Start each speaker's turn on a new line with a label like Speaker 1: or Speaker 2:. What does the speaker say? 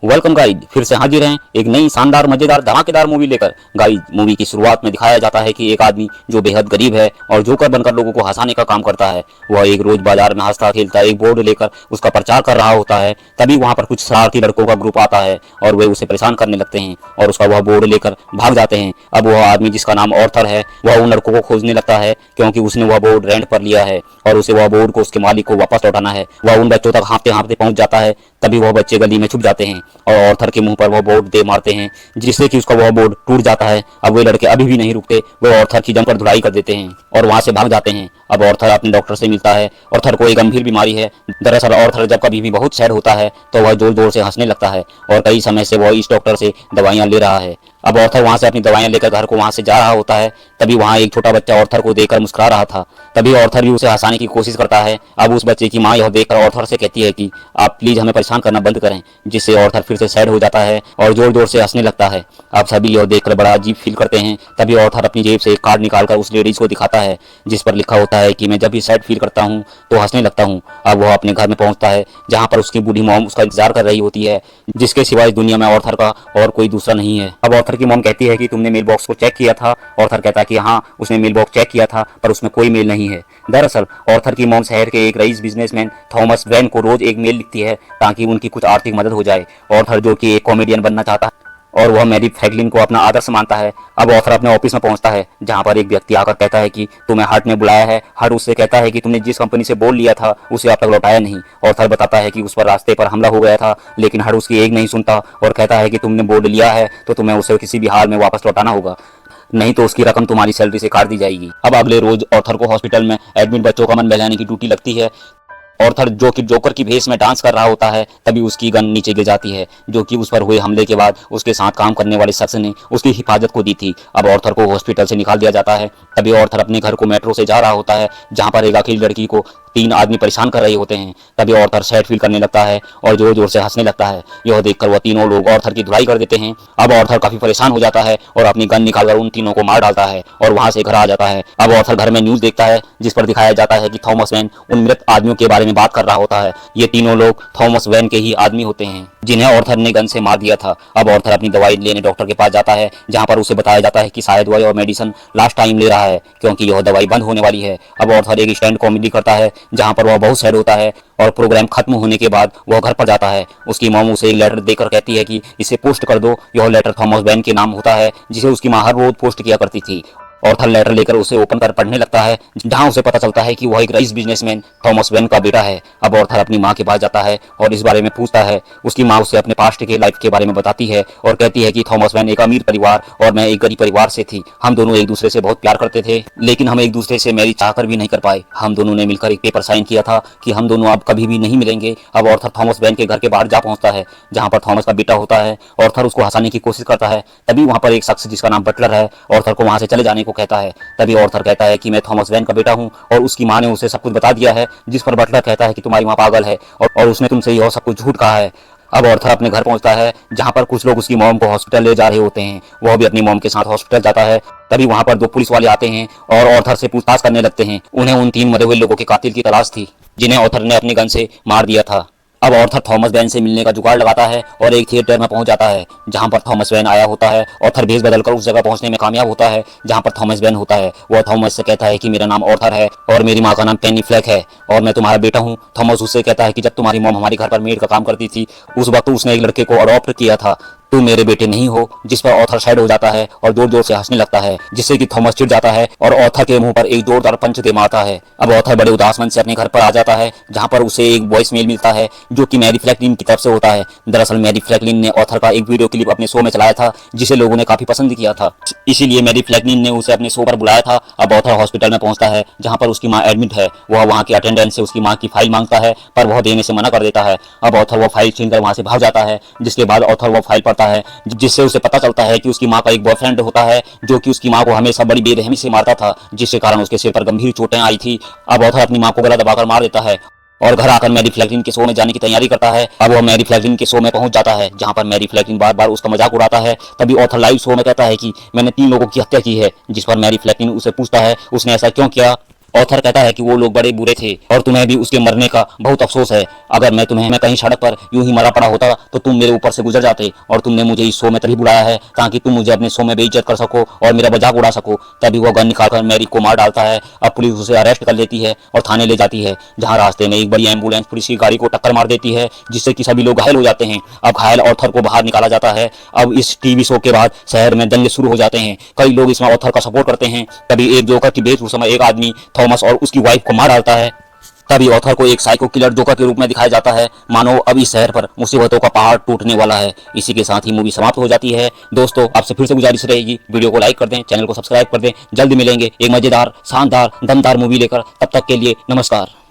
Speaker 1: Welcome guys, फिर से हाजिर हैं एक नई शानदार मजेदार धमाकेदार मूवी लेकर। गाइज, मूवी की शुरुआत में दिखाया जाता है कि एक आदमी जो बेहद गरीब है और जोकर बनकर लोगों को हंसाने का काम करता है, वह एक रोज बाजार में हंसता खेलता एक बोर्ड लेकर उसका प्रचार कर रहा होता है। तभी वहां पर कुछ शरारती लड़कों का ग्रुप आता है और वे उसे परेशान करने लगते हैं और उसका वह बोर्ड लेकर भाग जाते हैं। अब वह आदमी जिसका नाम ऑर्थर है, वह उन लड़कों को खोजने लगता है क्योंकि उसने वह बोर्ड रेंट पर लिया है और उसे वह बोर्ड को उसके मालिक को वापस लौटाना है। वह उन बच्चों तक हाँफते हाँफते पहुंच जाता है। तभी वह बच्चे गली में छुप जाते हैं और ऑर्थर के मुंह पर वह बोर्ड दे मारते हैं, जिससे कि उसका वह बोर्ड टूट जाता है। अब वे लड़के अभी भी नहीं रुकते, वे ऑर्थर की जमकर धुलाई कर देते हैं और वहां से भाग जाते हैं। अब ऑर्थर अपने डॉक्टर से मिलता है। ऑर्थर को एक गंभीर बीमारी है। दरअसल ऑर्थर जब कभी भी बहुत सैड होता है तो वह जोर जोर से हंसने लगता है और कई समय से वह इस डॉक्टर से दवाइयां ले रहा है। अब ऑर्थर वहां से अपनी दवाइयां लेकर घर को वहां से जा रहा होता है। तभी वहां एक छोटा बच्चा ऑर्थर को देखकर मुस्कुरा रहा था। तभी ऑर्थर भी उसे हंसाने की कोशिश करता है। अब उस बच्चे की मां यह देखकर ऑर्थर से कहती है कि आप प्लीज हमें परेशान करना बंद करें, जिससे ऑर्थर फिर से सैड हो जाता है और जोर जोर से हंसने लगता है। अब सभी यह देखकर बड़ा अजीब फील करते हैं। तभी ऑर्थर अपनी जेब से एक कार्ड निकालकर उस लेडीज को दिखाता है, जिस पर लिखा होता है कि मैं जब भी सैड फील करता हूँ तो हंसने लगता हूँ। अब वह अपने घर में पहुंचता है, जहाँ पर उसकी बूढ़ी मॉम उसका इंतजार कर रही होती है, जिसके सिवाय इस दुनिया में ऑर्थर का और कोई दूसरा नहीं है। अब ऑर्थर की मॉम कहती है कि तुमने मेल बॉक्स को चेक किया था? ऑर्थर कहता है कि हाँ, उसने मेल बॉक्स चेक किया था पर उसमें कोई मेल नहीं है। दरअसल ऑर्थर की मॉम शहर के एक रईस बिजनेसमैन थॉमस वेन को रोज एक मेल लिखती है ताकि उनकी कुछ आर्थिक मदद हो जाए। ऑर्थर जो कि एक कॉमेडियन बनना चाहता है और वह मैरी फ्रैंकलिन को अपना आदर्श मानता है। अब ऑर्थर अपने ऑफिस में पहुंचता है, जहां पर एक व्यक्ति आकर कहता है कि तुम्हें हर्ट ने बुलाया है। हर्ट उससे कहता है कि तुमने जिस कंपनी से बोल लिया था उसे अब तक लौटाया नहीं। ऑर्थर बताता है कि उस पर रास्ते पर हमला हो गया था, लेकिन हर्ट उसकी एक नहीं सुनता और कहता है कि तुमने बोल लिया है तो तुम्हें उसे किसी भी हाल में वापस लौटाना होगा, नहीं तो उसकी रकम तुम्हारी सैलरी से काट दी जाएगी। अब अगले रोज ऑर्थर को हॉस्पिटल में एडमिट बच्चों का मन बहलाने की ड्यूटी लगती है। ऑर्थर जो कि जोकर की भेष में डांस कर रहा होता है, तभी उसकी गन नीचे गिर जाती है, जो कि उस पर हुए हमले के बाद उसके साथ काम करने वाले शख्स ने उसकी हिफाजत को दी थी। अब ऑर्थर को हॉस्पिटल से निकाल दिया जाता है। तभी ऑर्थर अपने घर को मेट्रो से जा रहा होता है, जहां पर एक अकेली लड़की को 3 आदमी परेशान कर रहे होते हैं। तभी ऑर्थर सैड फील करने लगता है और जोर जोर से हंसने लगता है। यह देखकर वह तीनों लोग ऑर्थर की धुलाई कर देते हैं। अब ऑर्थर काफी परेशान हो जाता है और अपनी गन निकालकर उन तीनों को मार डालता है और वहां से घर आ जाता है। अब ऑर्थर घर में न्यूज देखता है, जिस पर दिखाया जाता है कि थॉमस वेन उन मृत आदमियों के बारे में बात कर रहा होता है। ये तीनों लोग थॉमस वेन के ही आदमी होते हैं, जिन्हें ऑर्थर ने गन से मार दिया था। अब ऑर्थर अपनी दवाई लेने डॉक्टर के पास जाता है, जहां पर उसे बताया जाता है कि शायद वह मेडिसिन लास्ट टाइम ले रहा है क्योंकि यह दवाई बंद होने वाली है। अब ऑर्थर एक स्टैंड कॉमेडी करता है, जहां पर वह बहुत सैड होता है और प्रोग्राम खत्म होने के बाद वह घर पर जाता है। उसकी मॉम उसे एक लेटर देकर कहती है कि इसे पोस्ट कर दो। यह लेटर थॉमस वेन के नाम होता है, जिसे उसकी मां हर रोज पोस्ट किया करती थी। ऑर्थर लेटर लेकर उसे ओपन कर पढ़ने लगता है, जहां उसे पता चलता है कि वह एक रईस बिजनेसमैन थॉमस वेन का बेटा है। अब ऑर्थर अपनी मां के पास जाता है और इस बारे में पूछता है। उसकी मां उसे अपने पास्ट के लाइफ के बारे में बताती है और कहती है कि थॉमस वेन एक अमीर परिवार और मैं एक गरीब परिवार से थी। हम दोनों एक दूसरे से बहुत प्यार करते थे, लेकिन हम एक दूसरे से मैरिज चाहकर भी नहीं कर पाए। हम दोनों ने मिलकर एक पेपर साइन किया था कि हम दोनों अब कभी भी नहीं मिलेंगे। अब ऑर्थर थॉमस वेन के घर के बाहर जा पहुंचता है, जहां पर थॉमस का बेटा होता है। ऑर्थर उसको हंसाने की कोशिश करता है। तभी वहां पर एक शख्स जिसका नाम बटलर है ऑर्थर को वहां से चले जाने को कहता है। तभी ऑर्थर कहता है कि मैं थॉमस वेन का बेटा हूं और उसकी मां ने उसे सब कुछ बता दिया है, जिस पर बटलर कहता है कि तुम्हारी मां पागल है और उसने तुमसे यह सब कुछ झूठ कहा है। अब ऑर्थर अपने घर पहुंचता है, जहां पर कुछ लोग उसकी मॉम को हॉस्पिटल ले जा रहे होते हैं। वह भी अपनी मॉम के साथ हॉस्पिटल जाता है। तभी वहां पर 2 पुलिस वाले आते हैं और ऑर्थर से पूछताछ करने लगते हैं। उन्हें उन 3 मरे हुए लोगों के कातिल की तलाश थी, जिन्हें ऑर्थर ने अपनी गन से मार दिया था। अब ऑर्थर थॉमस वेन से मिलने का जुगाड़ लगाता है और एक थिएटर में पहुंच जाता है, जहां पर थॉमस वेन आया होता है। ऑर्थर भेष बदलकर उस जगह पहुंचने में कामयाब होता है जहां पर थॉमस वेन होता है। वह थॉमस से कहता है कि मेरा नाम ऑर्थर है और मेरी मां का नाम पेनी फ्लैक है और मैं तुम्हारा बेटा हूं। थॉमस उससे कहता है कि जब तुम्हारी मॉम हमारे घर पर मेड का काम करती थी, उस वक्त उसने एक लड़के को अडॉप्ट किया था। तुम मेरे बेटे नहीं हो। जिस पर ऑर्थर सैड हो जाता है और जोर जोर से हंसने लगता है, जिससे कि थॉमस चिढ़ जाता है और ऑर्थर के मुंह पर एक जोरदार पंच दे मारता है। अब ऑर्थर बड़े उदास मन से अपने घर पर आ जाता है, जहां पर उसे एक वॉइस मेल मिलता है जो कि मैरी फ्रैंकलिन की तरफ से होता है। दरअसल मैरी फ्रैंकलिन ने ऑर्थर का एक वीडियो क्लिप अपने शो में चलाया था, जिसे लोगों ने काफी पसंद किया था, इसीलिए मैरी फ्रैंकलिन ने उसे अपने शो पर बुलाया था। अब ऑर्थर हॉस्पिटल में पहुंचता है, जहां पर उसकी मां एडमिट है। वह वहां के अटेंडेंट से उसकी मां की फाइल मांगता है, पर वह देने से मना कर देता है। अब ऑर्थर वो फाइल छीनकर वहां से भाग जाता है, जिसके बाद ऑर्थर वो फाइल पढ़ता है, जिससे उसे पता चलता है कि उसकी मां का एक बॉयफ्रेंड होता है, जो कि उसकी मां को हमेशा बड़ी बेरहमी से मारता था, जिसके कारण उसके सिर पर गंभीर चोटें आई थी। अब ऑर्थर अपनी मां को गला दबाकर मार देता है और घर आकर मैरी फ्रैंकलिन के शो में जाने की तैयारी करता है। अब वह मैरी फ्रैंकलिन के शो में पहुंच जाता है, जहां पर मैरी फ्रैंकलिन बार बार उसका मजाक उड़ाता है। तभी ऑर्थर लाइव शो में कहता है कि मैंने 3 लोगों की हत्या की है, जिस पर मैरी फ्रैंकलिन उसे पूछता है उसने ऐसा क्यों किया। ऑथर कहता है कि वो लोग बड़े बुरे थे और तुम्हें भी उसके मरने का बहुत अफसोस है। अगर मैं कहीं सड़क पर यूं ही मरा पड़ा होता तो तुम मेरे ऊपर से गुजर जाते और तुमने मुझे इस शो में तभी बुलाया है ताकि तुम मुझे अपने शो में बेइज्जत कर सको और मेरा मजाक उड़ा सको। तभी वो गन निकालकर मैरी को मार डालता है। अब पुलिस उसे अरेस्ट कर लेती है और थाने ले जाती है, जहां रास्ते में एक बड़ी एम्बुलेंस पुलिस की गाड़ी को टक्कर मार देती है, जिससे कि सभी लोग घायल हो जाते हैं। अब घायल ऑथर को बाहर निकाला जाता है। अब इस टीवी शो के बाद शहर में दंगे शुरू हो जाते हैं। कई लोग इसमें ऑथर का सपोर्ट करते हैं। तभी एक जोकर की बेसुध समय एक आदमी थॉमस और उसकी वाइफ को मार डालता है। तभी ऑथर को एक साइको किलर जोकर के रूप में दिखाया जाता है, मानो अब इस शहर पर मुसीबतों का पहाड़ टूटने वाला है। इसी के साथ ही मूवी समाप्त हो जाती है। दोस्तों, आपसे फिर से गुजारिश रहेगी, वीडियो को लाइक कर दें, चैनल को सब्सक्राइब कर दें। जल्द मिलेंगे एक मजेदार, शानदार, दमदार मूवी लेकर। तब तक के लिए नमस्कार।